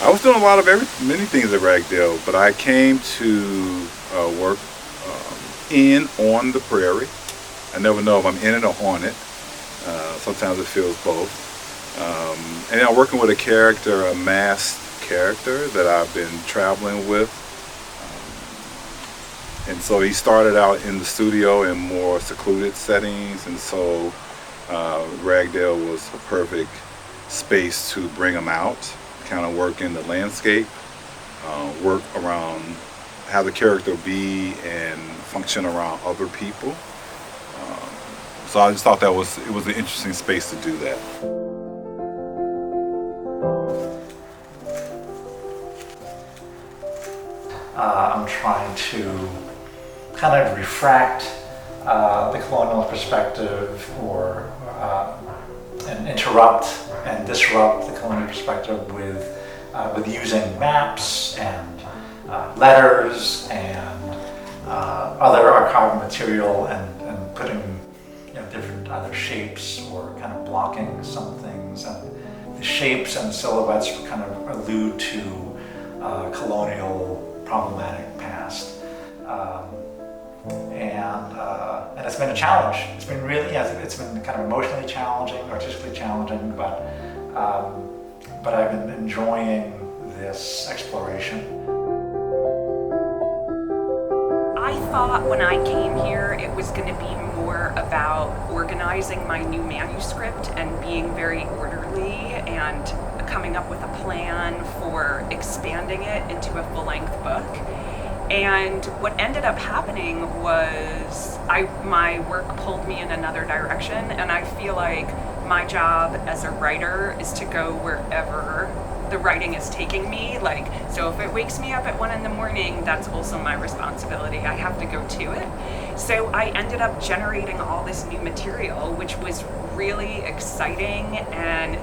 I was doing a lot of many things at Ragdale, but I came to work in on the prairie. I never know if I'm in it or on it. Sometimes it feels both. And I'm working with a character, a masked character that I've been traveling with. And so he started out in the studio in more secluded settings, and so Ragdale was a perfect space to bring him out, kind of work in the landscape, work around, have the character be and function around other people. So I just thought it was an interesting space to do that. I'm trying to kind of refract the colonial perspective, or and interrupt and disrupt the colonial perspective with using maps and letters and other archival material, and putting different either shapes or kind of blocking some things, and the shapes and silhouettes kind of allude to colonial problematic past. And it's been a challenge. It's been really, it's been kind of emotionally challenging, artistically challenging, but I've been enjoying this exploration. I thought when I came here it was going to be more about organizing my new manuscript and being very orderly and coming up with a plan for expanding it into a full-length book. And what ended up happening was my work pulled me in another direction, and I feel like my job as a writer is to go wherever the writing is taking me. Like, so if it wakes me up at 1 a.m, that's also my responsibility. I have to go to it. So I ended up generating all this new material, which was really exciting, and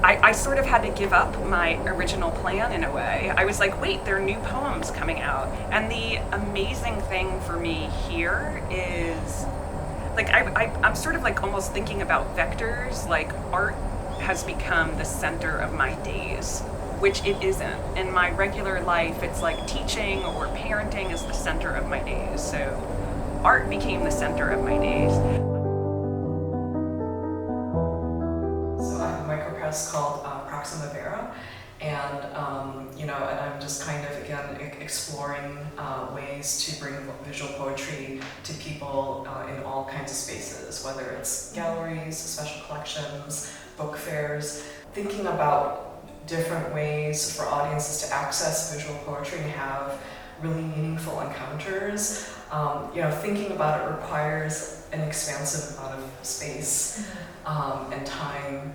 I sort of had to give up my original plan in a way. I was like, wait, there are new poems coming out. And the amazing thing for me here is, like, I'm sort of like almost thinking about vectors. Like, art has become the center of my days, which it isn't. In my regular life, it's like teaching or parenting is the center of my days. So art became the center of my days. Called Proxima Vera, and and I'm just kind of again exploring ways to bring visual poetry to people in all kinds of spaces, whether it's galleries, special collections, book fairs, thinking about different ways for audiences to access visual poetry and have really meaningful encounters. Thinking about it requires an expansive amount of space and time.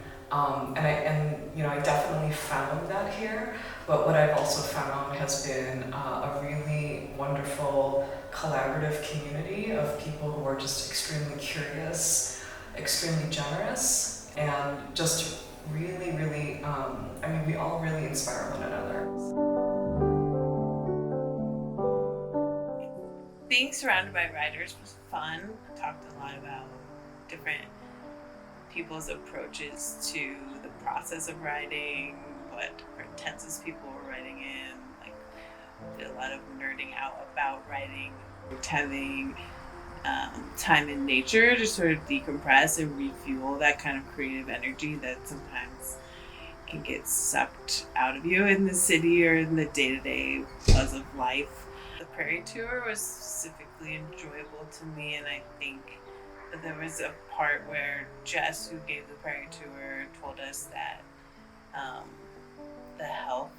I definitely found that here, but what I've also found has been a really wonderful collaborative community of people who are just extremely curious, extremely generous, and just really, really, we all really inspire one another. Being surrounded by writers was fun. I talked a lot about different people's approaches to the process of writing, what different tenses people were writing in. Like, did a lot of nerding out about writing, having time in nature to sort of decompress and refuel that kind of creative energy that sometimes can get sucked out of you in the city or in the day-to-day buzz of life. The Prairie Tour was specifically enjoyable to me, and I think but there was a part where Jess, who gave the Prairie Tour, told us that the health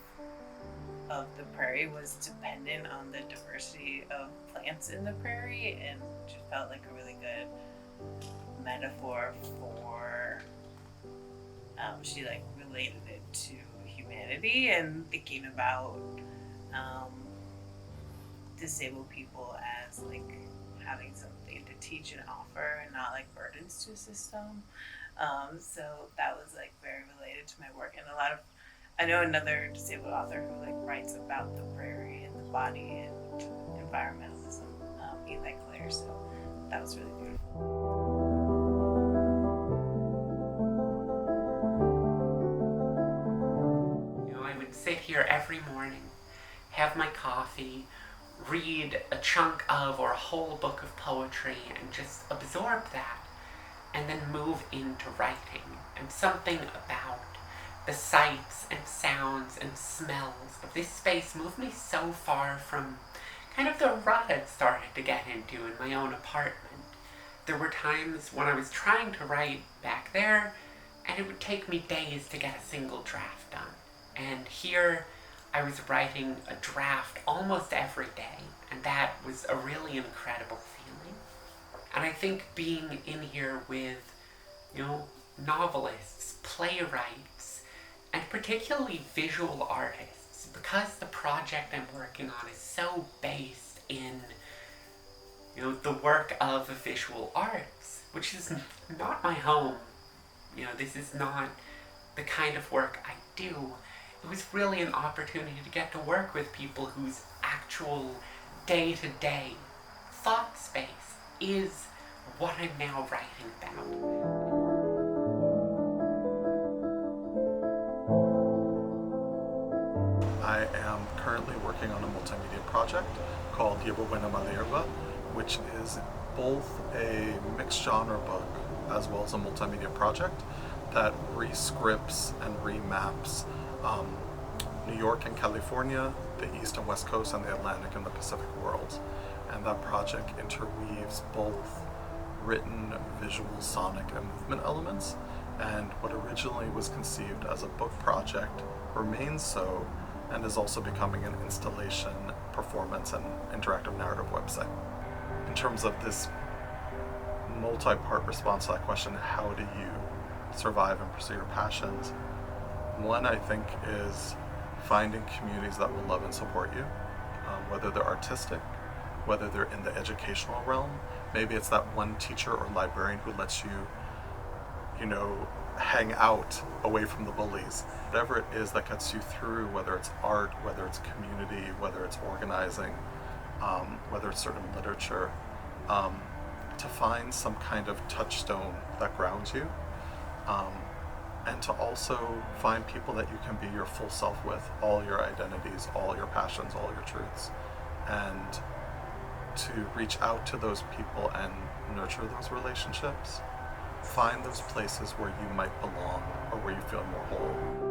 of the prairie was dependent on the diversity of plants in the prairie, and it just felt like a really good metaphor for, she related it to humanity and thinking about disabled people as having something to teach and offer and not burdens to a system. So that was very related to my work, and I know another disabled author who writes about the prairie and the body and environmentalism, Eli Claire. So that was really beautiful. I would sit here here every morning, have my coffee, read a chunk of or a whole book of poetry and just absorb that, and then move into writing. And something about the sights and sounds and smells of this space moved me so far from kind of the rut I'd started to get into in my own apartment. There were times when I was trying to write back there, and it would take me days to get a single draft done. And here, I was writing a draft almost every day, and that was a really incredible feeling. And I think being in here with, novelists, playwrights, and particularly visual artists, because the project I'm working on is so based in, the work of visual arts, which is not my home. This is not the kind of work I do. It was really an opportunity to get to work with people whose actual day-to-day thought space is what I'm now writing about. I am currently working on a multimedia project called Llevo Buena Malerva, which is both a mixed genre book as well as a multimedia project that re-scripts and remaps New York and California, the East and West Coast, and the Atlantic and the Pacific worlds. And that project interweaves both written, visual, sonic, and movement elements. And what originally was conceived as a book project remains so, and is also becoming an installation, performance, and interactive narrative website. In terms of this multi-part response to that question, how do you survive and pursue your passions? One, I think, is finding communities that will love and support you, whether they're artistic, whether they're in the educational realm. Maybe it's that one teacher or librarian who lets you, hang out away from the bullies. Whatever it is that gets you through, whether it's art, whether it's community, whether it's organizing, whether it's certain literature, to find some kind of touchstone that grounds you, and to also find people that you can be your full self with, all your identities, all your passions, all your truths, and to reach out to those people and nurture those relationships. Find those places where you might belong or where you feel more whole.